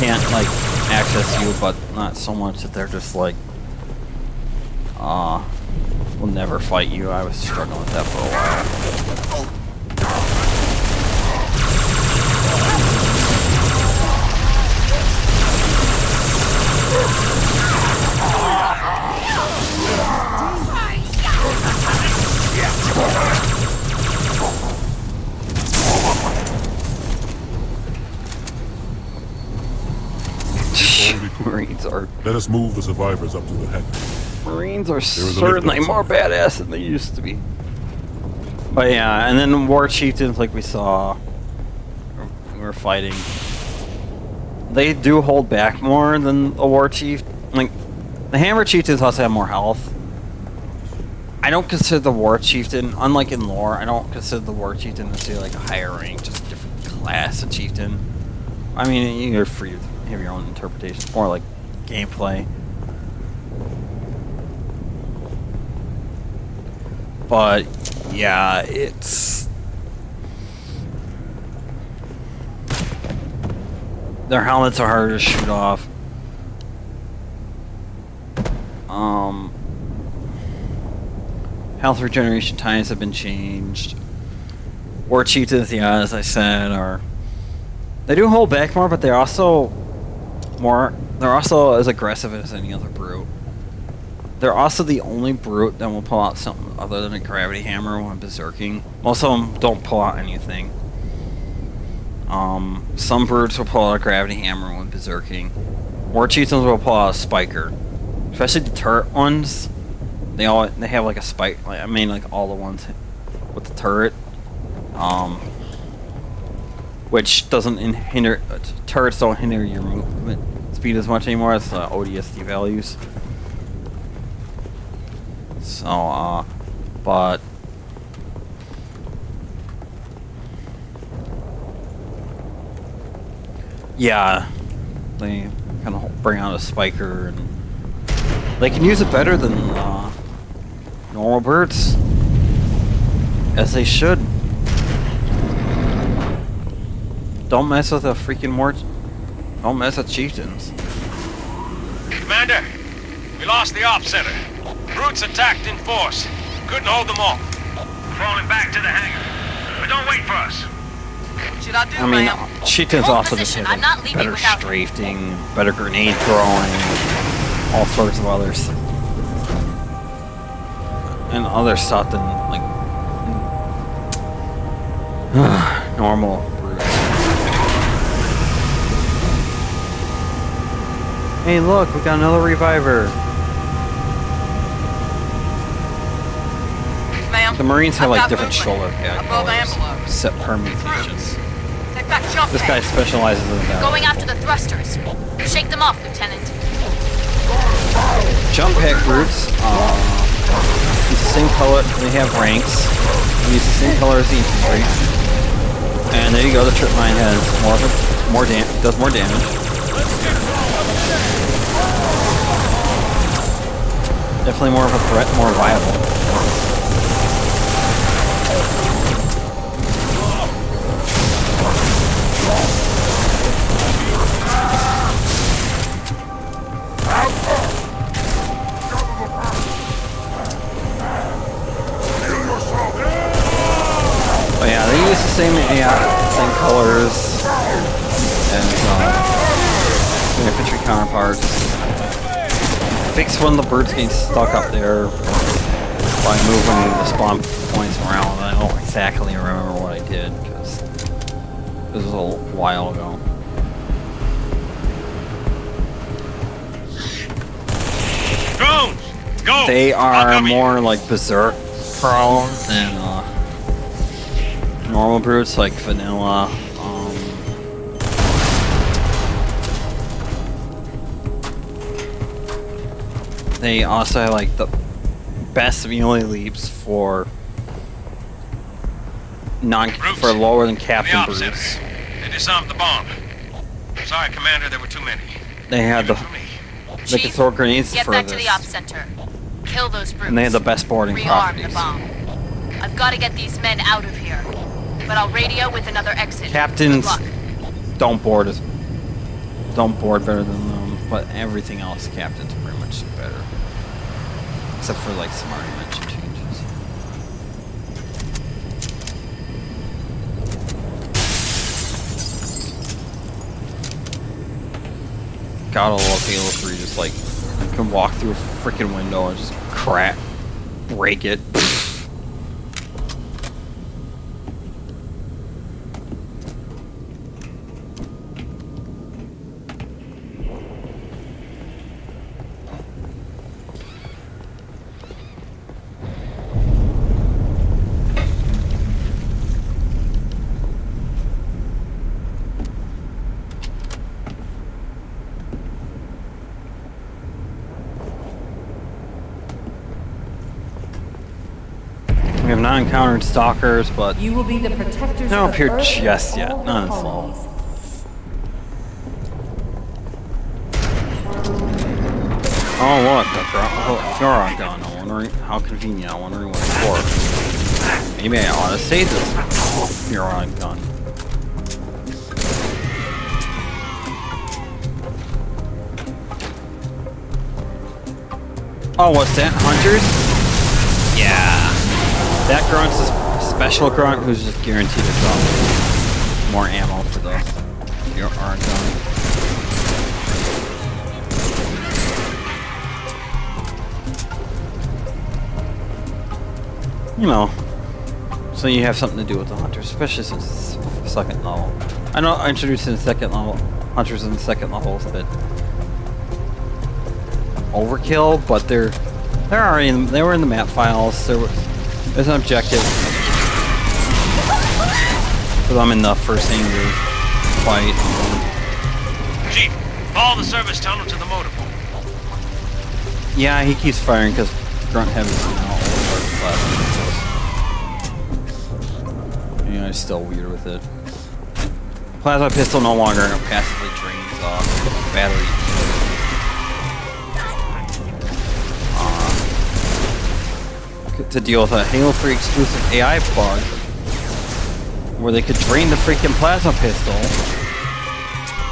can't like access you, but not so much that they're just like will never fight you. I was struggling with that for a while. Marines are. Let us move the survivors up to the hangar. Marines are certainly more badass than they used to be. But yeah, and then war chieftains, like we saw, we were fighting. They do hold back more than a war chief. Like the hammer chieftains also have more health. I don't consider the war chieftain, unlike in lore, I don't consider the war chieftain necessarily like a higher rank, just a different class of chieftain. I mean, you're free to have your own interpretation. It's more like gameplay. But yeah, it's their helmets are harder to shoot off. Health regeneration times have been changed. War chieftains, yeah, as I said, they do hold back more, but they're also as aggressive as any other brute. They're also the only brute that will pull out something other than a gravity hammer when berserking. Most of them don't pull out anything. Some brutes will pull out a gravity hammer when berserking. War chieftains will pull out a spiker, especially the turret ones. They have like a spike. I mean, like all the ones with the turret, which doesn't hinder turrets don't hinder your movement speed as much anymore. It's ODST values. So, but yeah, they kind of bring out a spiker, and they can use it better than normal birds, as they should. Don't mess with a freaking don't mess with chieftains. Commander, we lost the ops center. Brutes attacked in force. Couldn't hold them all. Falling back to the hangar. But don't wait for us. What should I do, I mean, ma'am? chieftains Hold also just position. have I'm not like, leaving better without- strafing, better grenade throwing, all sorts of others. And other stuff than, like, normal brutes. Hey, look, we got another reviver. Ma'am, The Marines have, I've like, got different movement shoulder pad above colors, envelopes. set permutations. Take Get back jump This guy specializes in that. Going after the thrusters. Shake them off, Lieutenant. Jump pack brutes. Use the same color. They have ranks. Use the same color as the infantry. And there you go. The trip mine has does more damage. Definitely more of a threat, more viable. But yeah, they use the same AI, same colors as the infantry counterparts. Fix when the birds get stuck up there by moving the spawn points around. I don't exactly remember what I did because this was a while ago. Drones, go! They I'll are cover you. more like berserk prone than normal brutes like vanilla. They also have like the best melee leaps for lower than captain The op brutes. center. They disarmed the bomb. Sorry, Commander, there were too many. They had Even the for me. they could throw grenades Get for back this, to the op center. Kill those brutes. and they had the best boarding Rearm the properties. bomb. I've got to get these men out of here. But I'll radio with another exit. Captains Good luck. don't board better than them, but everything else captains pretty much do better. Except for like some already mentioned changes. Gotta love Halo 3, just like you can walk through a freaking window and just break it. We have not encountered stalkers, but You will be the protectors they don't of appear Earth just and yet. all the Not in this colonies. level. Oh look, the Furon gun. I'm wondering how convenient. I'm wondering what it's for. Maybe I ought to save this Furon gun. Oh, what's that? Hunters? Yeah. That grunt's a special grunt who's just guaranteed to drop more ammo for the Furon gun. You know, so you have something to do with the hunters, especially since it's second level. I know I introduced in the second level, hunters in the second level is a bit overkill, but they're already they were in the map files. There's an objective for them in the first Anger fight. Chief, follow the service tunnel to the motor pool. Yeah, he keeps firing because grunt heavy now. Yeah, he's still weird with it. Plasma pistol no longer passively drains battery. To deal with a Halo 3 exclusive AI bug where they could drain the freaking plasma pistol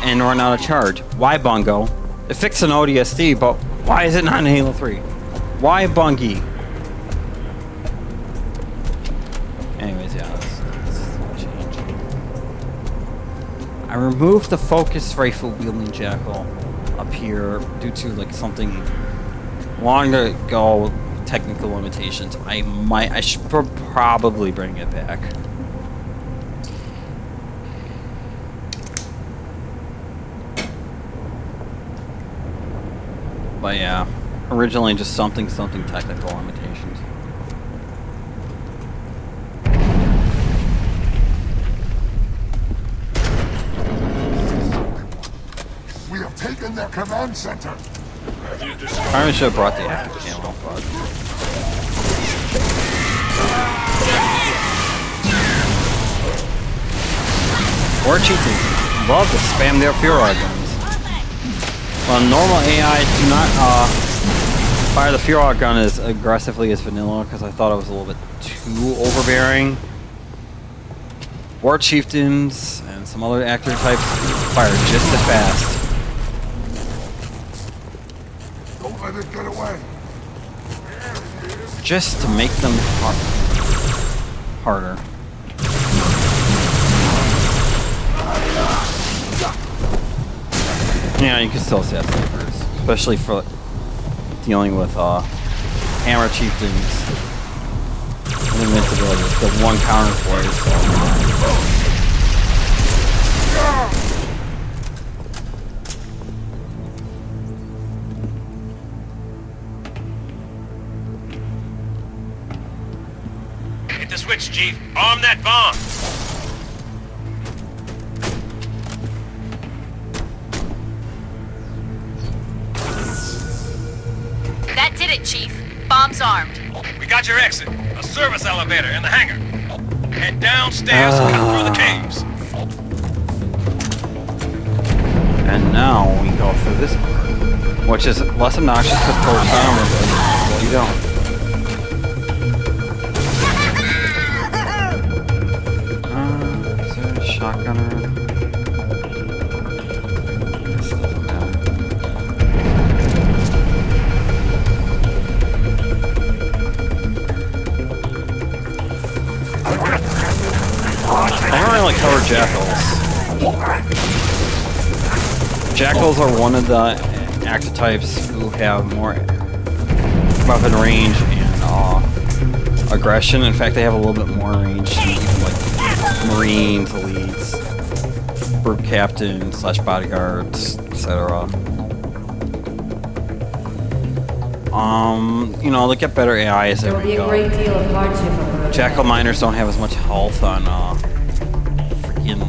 and run out of charge. Why, Bungo? It fixed an ODST, but why is it not in Halo 3? Why, Bungie? Anyways, yeah, that's change. I removed the focus rifle wielding jackal up here due to like something long ago, technical limitations. I should probably bring it back. But yeah, originally just something technical limitations. their command center. Probably should have brought the active camo, but... War chieftains love to spam their Fuhrer guns. Well, normal AI do not fire the Fuhrer gun as aggressively as vanilla because I thought it was a little bit too overbearing. War chieftains and some other actor types fire just as fast. Don't let it get away. Just to make them harder. Yeah, you can still see that snipers, especially for dealing with hammer chieftains. Invincibility, the one counter voice. Hit the switch, Chief. Arm that bomb. That did it, Chief. Bomb's armed. We got your exit. A service elevator in the hangar. Head downstairs and cut through the caves. And now we go through this part, which is less obnoxious because torch armor, but well, you don't. Is there a shotgunner? This doesn't matter. I don't really cover jackals. Jackals are one of the active types who have more weapon range and aggression. In fact, they have a little bit more range than even like Marines, elites, group captains / bodyguards, etc. You know, they get better AI as There will they be a go. great deal of hardship on the road. Jackal miners don't have as much health on freaking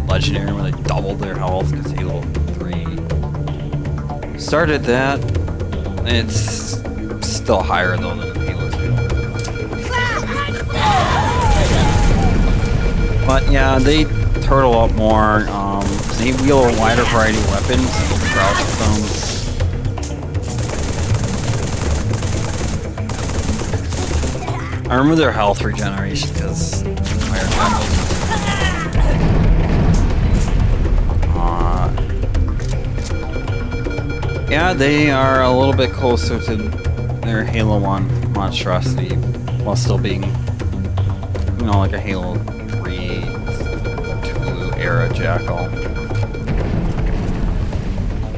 Legendary where they doubled their health because Halo 3 started that. It's still higher though than Halo 2. But yeah, they turtle up more. They wield a wider variety of weapons and will crouch with them. I remember their health regeneration because higher jackals. Yeah, they are a little bit closer to their Halo 1 monstrosity while still being, you know, like a Halo 3 2 era jackal.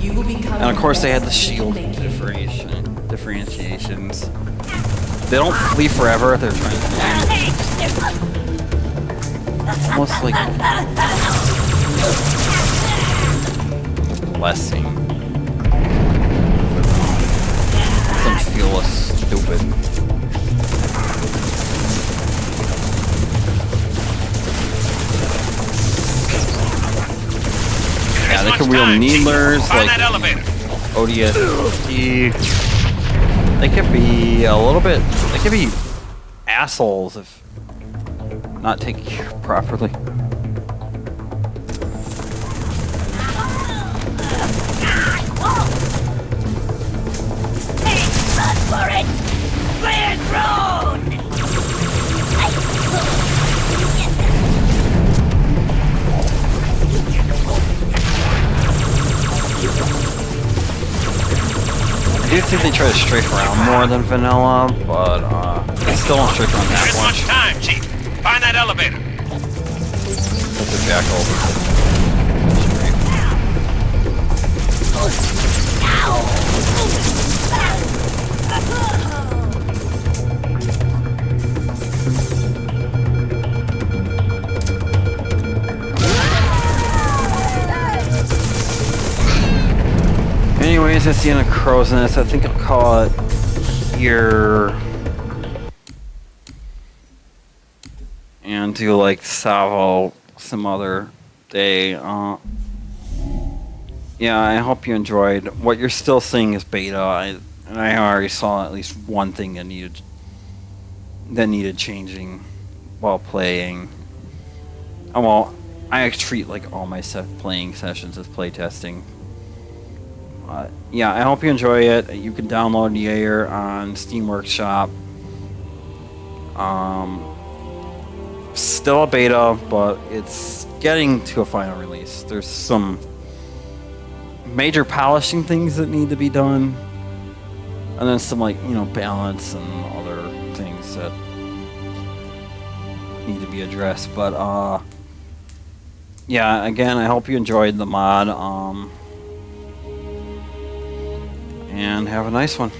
You will become And of course they had the shield differentiations. They don't flee forever if they're trying to almost like blessing. Some feel stupid. Yeah, they can wield needlers like ODS 50. They could be a little bit. They could be assholes if not taken care of properly. For it! Clear drone! I do think they try to strafe around more than vanilla, but they still don't strafe around that There's much. much time, Chief. Find that elevator. That's a jackal. Anyways, that's the end of Crow's Nest. I think I'll call it here. And do like Salvo some other day. yeah, I hope you enjoyed. What you're still seeing is beta. I already saw at least one thing that needed changing while playing. Oh, well, I treat like all my playing sessions as playtesting. Yeah, I hope you enjoy it. You can download YAH3R on Steam Workshop. Still a beta, but it's getting to a final release. There's some major polishing things that need to be done, and then some, like, you know, balance and other things that need to be addressed. But yeah, again, I hope you enjoyed the mod, and have a nice one.